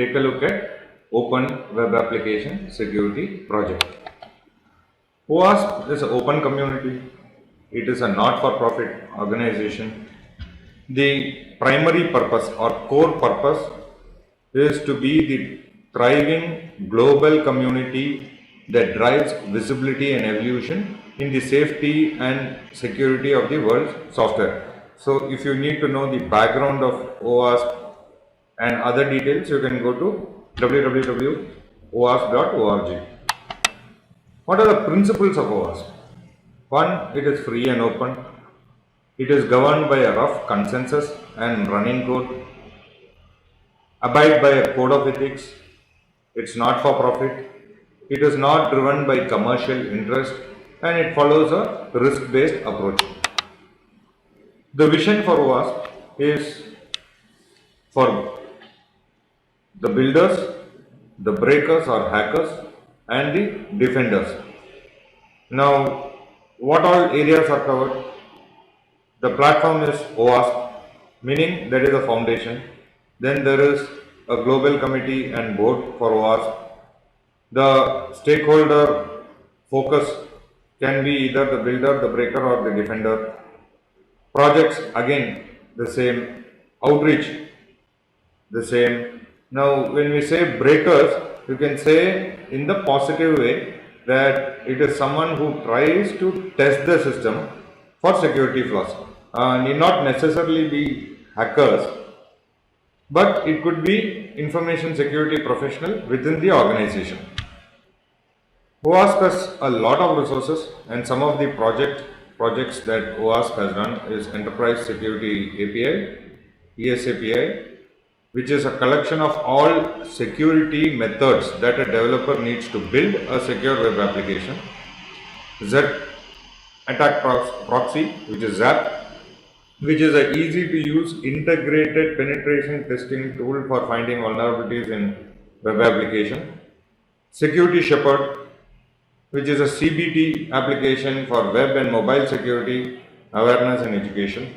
take a look at Open Web Application Security Project. OWASP is an open community. It is a not-for-profit organization. The primary purpose or core purpose is to be the thriving global community that drives visibility and evolution in the safety and security of the world's software. So if you need to know the background of OWASP and other details, you can go to www.oasp.org. What are the principles of OWASP? One, it is free and open. It is governed by a rough consensus and running code. Abide by a code of ethics. It's not for profit. It is not driven by commercial interest, and it follows a risk-based approach. The vision for OWASP is for the builders, the breakers or hackers, and the defenders. Now, what all areas are covered? The platform is OWASP, meaning that is a foundation. Then there is a global committee and board for OWASP. The stakeholder focus can be either the builder, the breaker, or the defender. Projects, again, the same. Outreach, the same. Now, when we say breakers, you can say in the positive way that it is someone who tries to test the system for security flaws. Need not necessarily be hackers, but it could be information security professional within the organization. OWASP has a lot of resources, and some of the projects that OWASP has done is Enterprise Security API, ESAPI, which is a collection of all security methods that a developer needs to build a secure web application. Z Attack Proxy, which is ZAP, which is an easy to use integrated penetration testing tool for finding vulnerabilities in web application. Security Shepherd, which is a CBT application for web and mobile security awareness and education.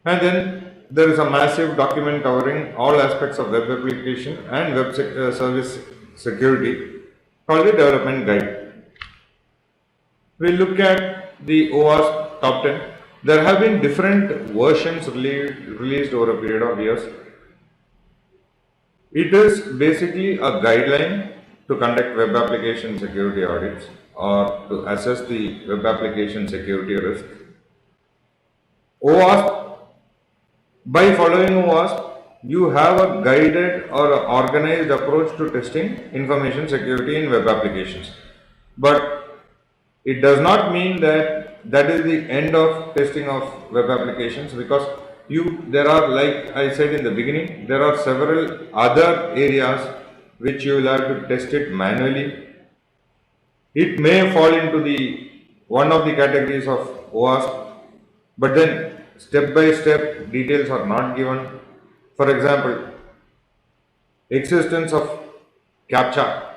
And then there is a massive document covering all aspects of web application and web service security called the development guide. We look at the OWASP top 10. There have been different versions released over a period of years. It is basically a guideline to conduct web application security audits or to assess the web application security risk. OWASP, by following OWASP, you have a guided or organized approach to testing information security in web applications. But it does not mean that that is the end of testing of web applications, because there are, like I said in the beginning, there are several other areas which you will have to test it manually. It may fall into the one of the categories of OWASP, but then step by step details are not given. For example, existence of CAPTCHA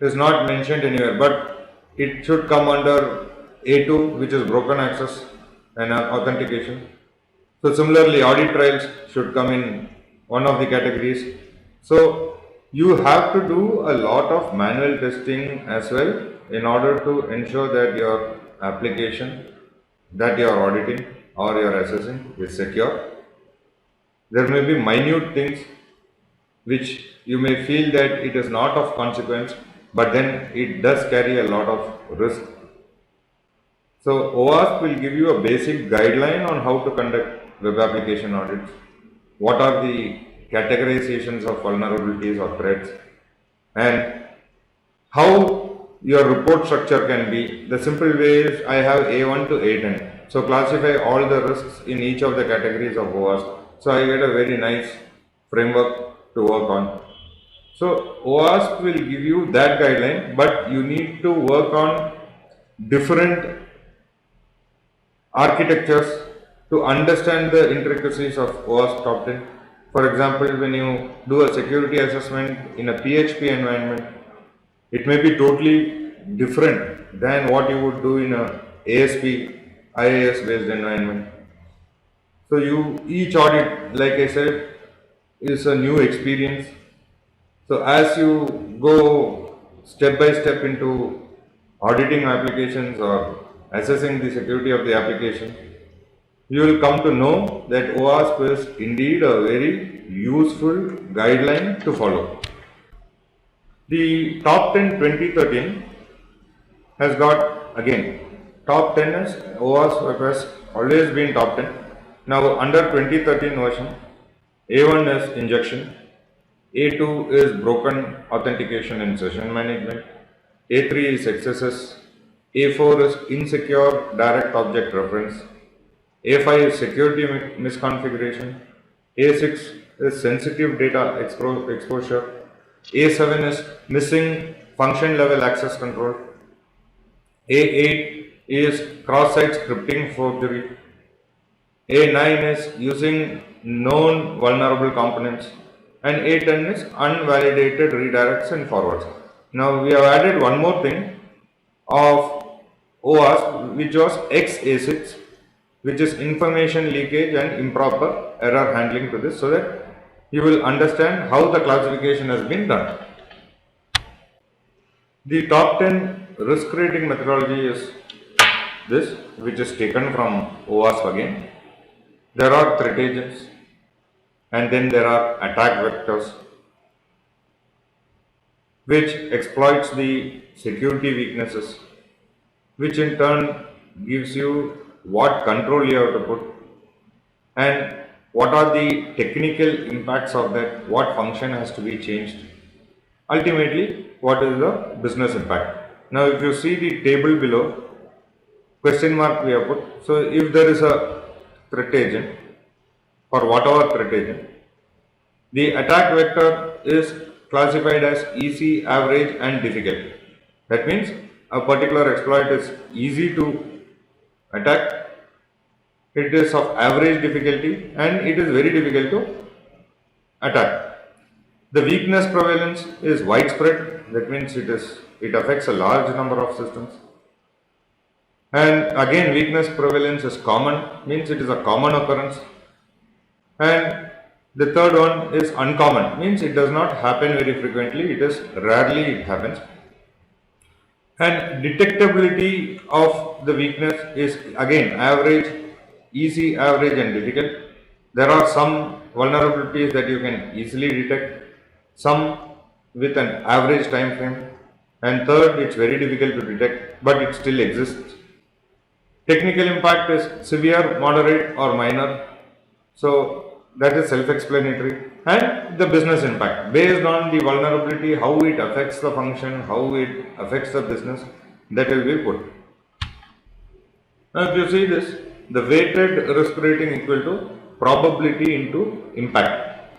is not mentioned anywhere, but it should come under A2, which is broken access and authentication. So similarly, audit trails should come in one of the categories. So you have to do a lot of manual testing as well in order to ensure that your application that you are auditing or you are assessing is secure. There may be minute things which you may feel that it is not of consequence, but then it does carry a lot of risk. So OWASP will give you a basic guideline on how to conduct web application audits. What are the categorizations of vulnerabilities or threats, and how your report structure can be. The simple way is I have A1 to A10. So classify all the risks in each of the categories of OWASP. So I get a very nice framework to work on. So OWASP will give you that guideline, but you need to work on different architectures to understand the intricacies of OWASP top 10. For example, when you do a security assessment in a PHP environment, it may be totally different than what you would do in a ASP, IIS based environment. So each audit, like I said, is a new experience. So as you go step by step into auditing applications or assessing the security of the application, you will come to know that OWASP is indeed a very useful guideline to follow. The top 10 2013 has got again top 10 is OWASP has always been top 10. Now under 2013 version, A1 is injection, A2 is broken authentication and session management, A3 is XSS, A4 is insecure direct object reference, A5 is security misconfiguration, A6 is sensitive data exposure, A7 is missing function level access control, A8 is cross-site scripting forgery, A9 is using known vulnerable components, and A10 is unvalidated redirects and forwards. Now we have added one more thing of OWASP, which was XA6, which is information leakage and improper error handling to this, so that you will understand how the classification has been done. The top 10 risk rating methodology is this, which is taken from OWASP again. There are threat agents, and then there are attack vectors, which exploits the security weaknesses, which in turn gives you what control you have to put and what are the technical impacts of that, what function has to be changed. Ultimately, what is the business impact? Now, if you see the table below, question mark we have put. So, if there is a threat agent or whatever threat agent, the attack vector is classified as easy, average, and difficult. That means a particular exploit is easy to attack, it is of average difficulty, and it is very difficult to attack. The weakness prevalence is widespread, that means it affects a large number of systems. And again, weakness prevalence is common, means it is a common occurrence. And the third one is uncommon, means it does not happen very frequently, it is rarely it happens. And detectability of the weakness is again average, easy, average, and difficult. There are some vulnerabilities that you can easily detect, some with an average time frame, and third, it's very difficult to detect, but it still exists. Technical impact is severe, moderate, or minor. So that is self-explanatory. And the business impact based on the vulnerability, how it affects the function, how it affects the business, that will be put. Now, if you see this, the weighted risk rating equal to probability into impact.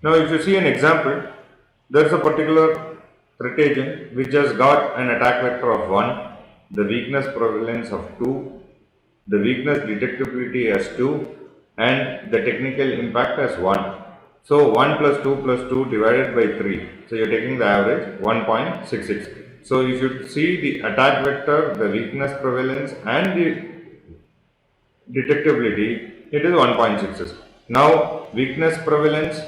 Now, if you see an example, there is a particular threat agent which has got an attack vector of 1, the weakness prevalence of 2, the weakness detectability as 2, and the technical impact as 1. So 1 plus 2 plus 2 divided by 3. So you are taking the average 1.66. So if you see the attack vector, the weakness prevalence, and the detectability, it is 1.66. Now weakness prevalence,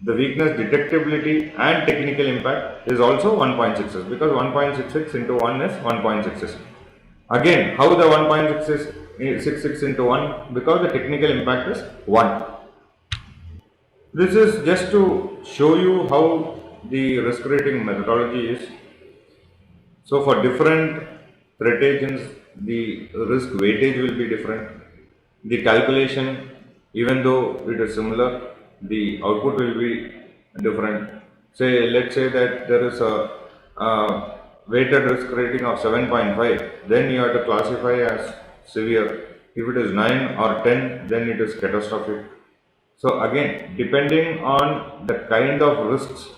the weakness detectability, and technical impact is also 1.66, because 1.66 into 1 is 1.66. Again, how the 1.66 into 1? Because the technical impact is 1. This is just to show you how the risk rating methodology is. So for different threat agents, the risk weightage will be different. The calculation, even though it is similar, the output will be different. Say, let's say that there is a weighted risk rating of 7.5, then you have to classify as severe. If it is 9 or 10, then it is catastrophic. So again, depending on the kind of risks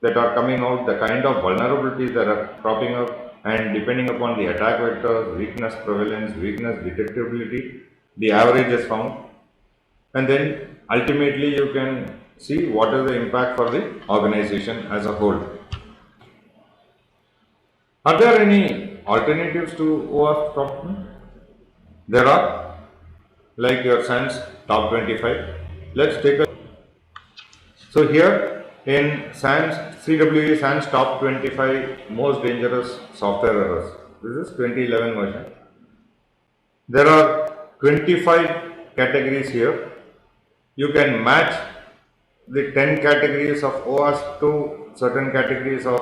that are coming out, the kind of vulnerabilities that are cropping up, and depending upon the attack vectors, weakness prevalence, weakness detectability, the average is found, and then ultimately you can see what is the impact for the organization as a whole. Are there any alternatives to OAuth top 10? There are, like your SANS top 25. Let's take a. So here in SANS CWE SANS top 25 most dangerous software errors. This is 2011 version. There are 25 categories here. You can match the 10 categories of OWASP to certain categories of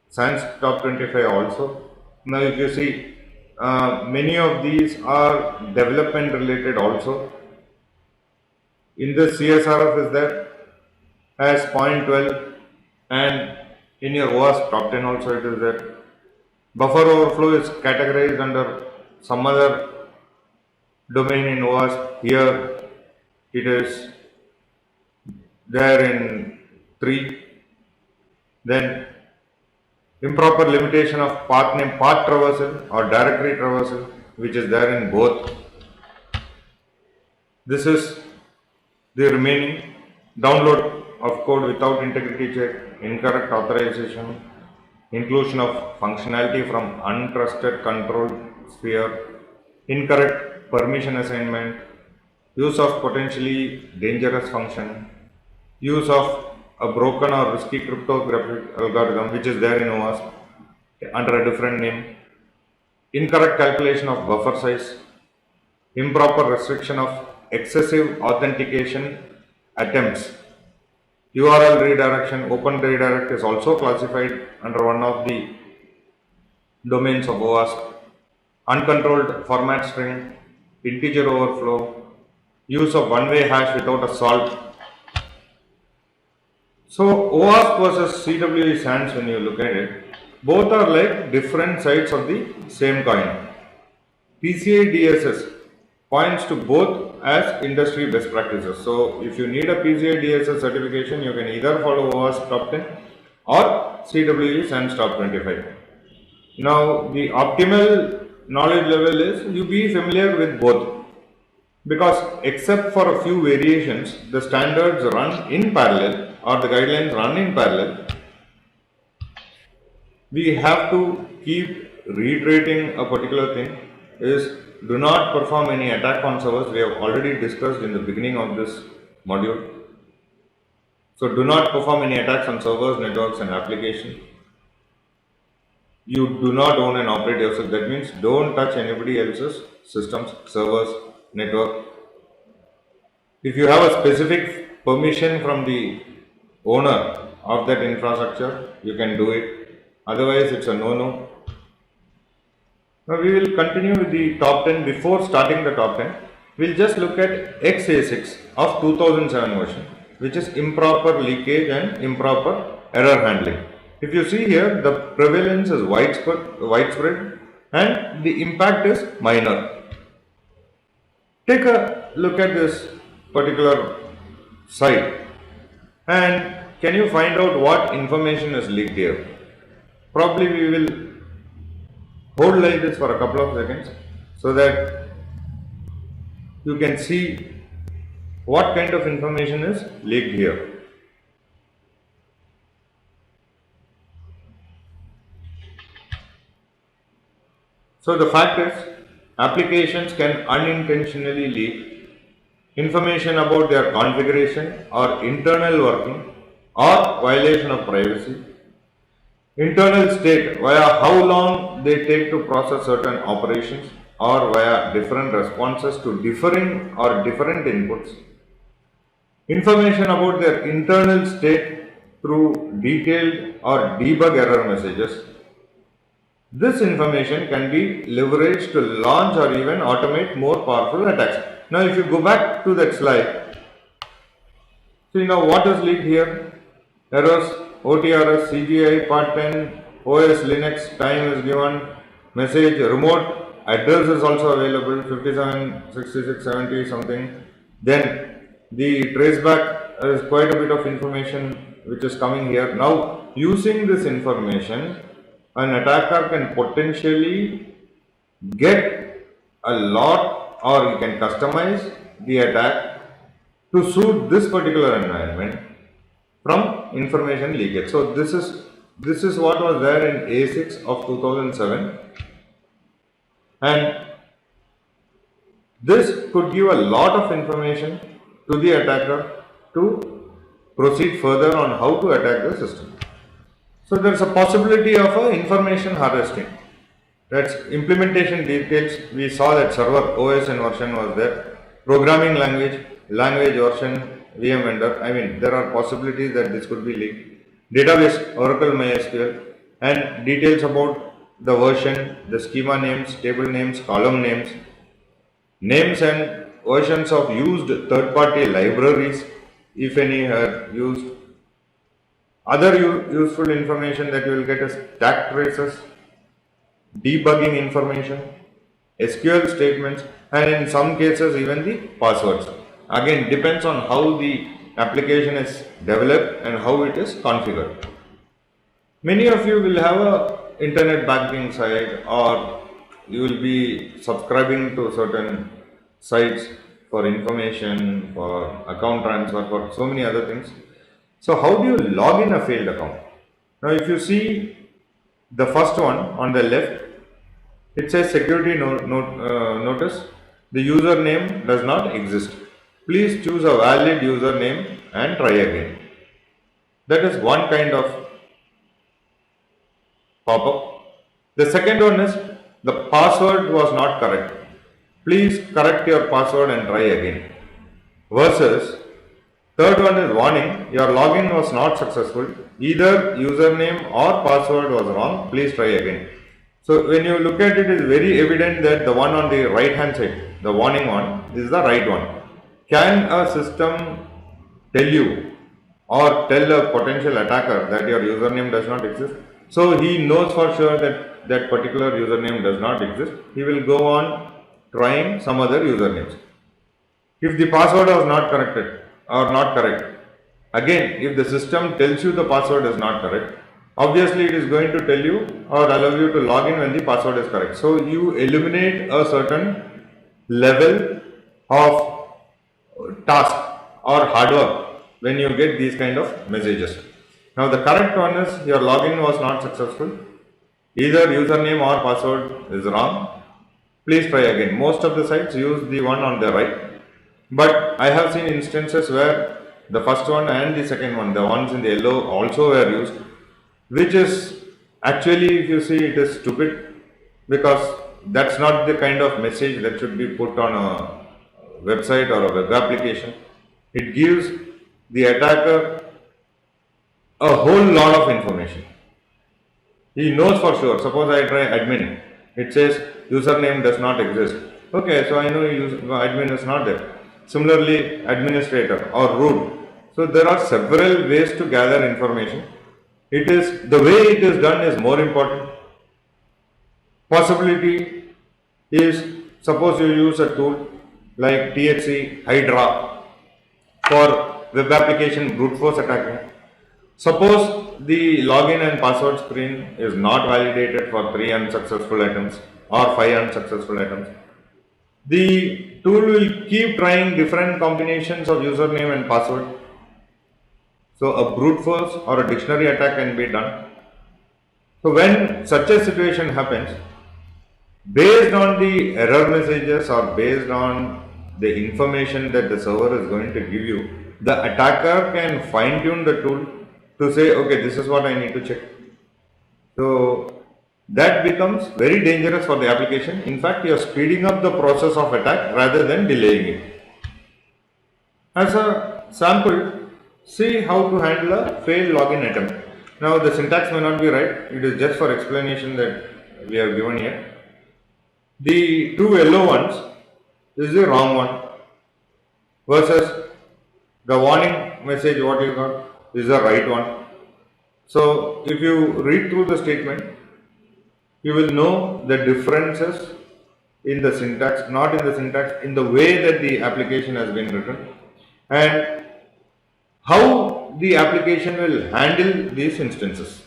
SANS top 25 also. Now, if you see, many of these are development related also. In the CSRF is there as point 12, and in your OWASP top 10 also it is there. Buffer overflow is categorized under some other domain in OWASP. Here it is there in 3. Then improper limitation of path name, path traversal or directory traversal, which is there in both. This is the remaining. Download of code without integrity check, incorrect authorization, inclusion of functionality from untrusted control sphere, incorrect permission assignment, use of potentially dangerous function, use of a broken or risky cryptographic algorithm which is there in OWASP under a different name, incorrect calculation of buffer size, improper restriction of excessive authentication attempts. URL redirection, open redirect is also classified under one of the domains of OWASP. Uncontrolled format string, integer overflow, use of one-way hash without a salt. So OWASP versus CWE SANS, when you look at it, both are like different sides of the same coin. PCI DSS points to both as industry best practices. So if you need a PCI DSS certification, you can either follow OWASP top 10 or CWE SANS top 25. Now the optimal knowledge level is you be familiar with both, because except for a few variations, the standards run in parallel or the guidelines run in parallel. We have to keep reiterating a particular thing is do not perform any attack on servers. We have already discussed in the beginning of this module. So do not perform any attacks on servers, networks and applications. You do not own and operate yourself. That means don't touch anybody else's systems, servers, network. If you have a specific permission from the owner of that infrastructure, you can do it. Otherwise, it's a no-no. Now we will continue with the top 10. Before starting the top 10, we'll just look at XA6 of 2007 version, which is improper leakage and improper error handling. If you see here, the prevalence is widespread and the impact is minor. Take a look at this particular site and can you find out what information is leaked here? Probably we will hold like this for a couple of seconds so that you can see what kind of information is leaked here. So the fact is, applications can unintentionally leak information about their configuration or internal working or violation of privacy, internal state via how long they take to process certain operations or via different responses to differing or different inputs, information about their internal state through detailed or debug error messages. This information can be leveraged to launch or even automate more powerful attacks. Now, if you go back to that slide, see now what is leaked here? Errors, OTRS, CGI, part 10, OS, Linux, time is given, message, remote, address is also available, 57, 66, 70 something. Then the traceback is quite a bit of information which is coming here. Now, using this information, an attacker can potentially get a lot, or you can customize the attack to suit this particular environment from information leakage. So this is what was there in A6 of 2007, and this could give a lot of information to the attacker to proceed further on how to attack the system. So there is a possibility of information harvesting. That's implementation details. We saw that server OS and version was there. Programming language version, VM vendor. I mean, there are possibilities that this could be leaked. Database, Oracle MySQL, and details about the version, the schema names, table names, column names, names and versions of used third-party libraries, if any are used. Other useful information that you will get is stack traces, debugging information, SQL statements, and in some cases even the passwords. Again, depends on how the application is developed and how it is configured. Many of you will have a internet banking site, or you will be subscribing to certain sites for information, for account transfer, for so many other things. So how do you log in a failed account? Now if you see the first one on the left, it says security notice. The username does not exist. Please choose a valid username and try again. That is one kind of pop-up. The second one is the password was not correct. Please correct your password and try again. Versus third one is warning, your login was not successful. Either username or password was wrong. Please try again. So when you look at it, it is very evident that the one on the right hand side, the warning one, is the right one. Can a system tell you or tell a potential attacker that your username does not exist? So he knows for sure that that particular username does not exist. He will go on trying some other usernames. If the password was not corrected or not correct, again, if the system tells you the password is not correct, obviously it is going to tell you or allow you to log in when the password is correct. So you eliminate a certain level of task or hard work when you get these kind of messages. Now the correct one is your login was not successful. Either username or password is wrong. Please try again. Most of the sites use the one on the right. But I have seen instances where the first one and the second one, the ones in the yellow, also were used, which is actually, if you see, it is stupid, because that's not the kind of message that should be put on a website or a web application. It gives the attacker a whole lot of information. He knows for sure. Suppose I try admin, it says username does not exist. Okay, so I know admin is not there. Similarly, administrator or root. So there are several ways to gather information. It is the way it is done is more important. Possibility is, suppose you use a tool like THC Hydra for web application brute force attacking. Suppose the login and password screen is not validated for 3 unsuccessful attempts or 5 unsuccessful attempts. The tool will keep trying different combinations of username and password. So a brute force or a dictionary attack can be done. So when such a situation happens, based on the error messages or based on the information that the server is going to give you, the attacker can fine tune the tool to say, okay, this is what I need to check. So that becomes very dangerous for the application. In fact, you are speeding up the process of attack rather than delaying it. As a sample, see how to handle a failed login attempt. Now the syntax may not be right, it is just for explanation that we have given here. The two yellow ones is the wrong one, versus the warning message what you got is the right one. So if you read through the statement, you will know the differences in the syntax, not in the syntax, in the way that the application has been written, and how the application will handle these instances.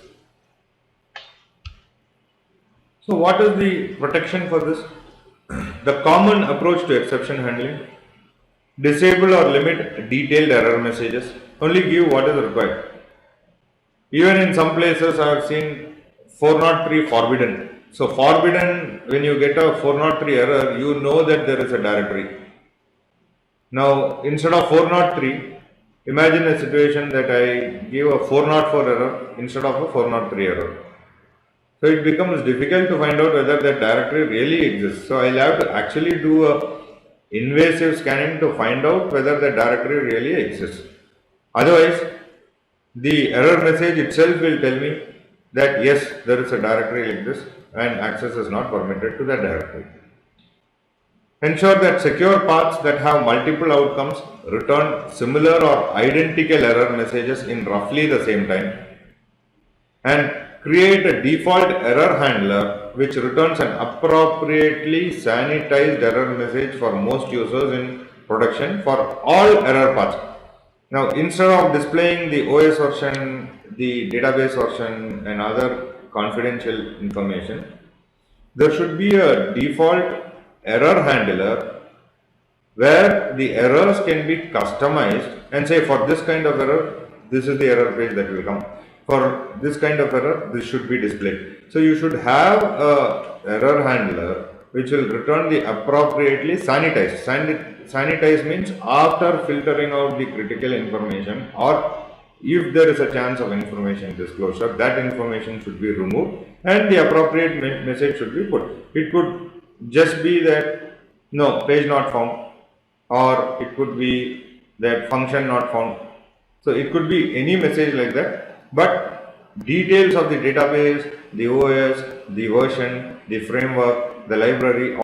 So what is the protection for this? The common approach to exception handling: disable or limit detailed error messages, only give what is required. Even in some places I have seen 403 forbidden. So forbidden, when you get a 403 error, you know that there is a directory. Now instead of 403, Imagine a situation that I give a 404 error instead of a 403 error. So it becomes difficult to find out whether that directory really exists. So I'll have to actually do a invasive scanning to find out whether the directory really exists. Otherwise, the error message itself will tell me that yes, there is a directory like this and access is not permitted to that directory. Ensure that secure paths that have multiple outcomes return similar or identical error messages in roughly the same time, and create a default error handler which returns an appropriately sanitized error message for most users in production for all error paths. Now, instead of displaying the OS version, the database version, and other confidential information, there should be a default error handler where the errors can be customized and say for this kind of error, this is the error page that will come. For this kind of error, this should be displayed. So you should have a error handler which will return the appropriately sanitized. Sanitize means after filtering out the critical information, or if there is a chance of information disclosure, that information should be removed and the appropriate message should be put. It could just be that no, page not found, or it could be that function not found. So it could be any message like that, but details of the database, the OS, the version, the framework, the library,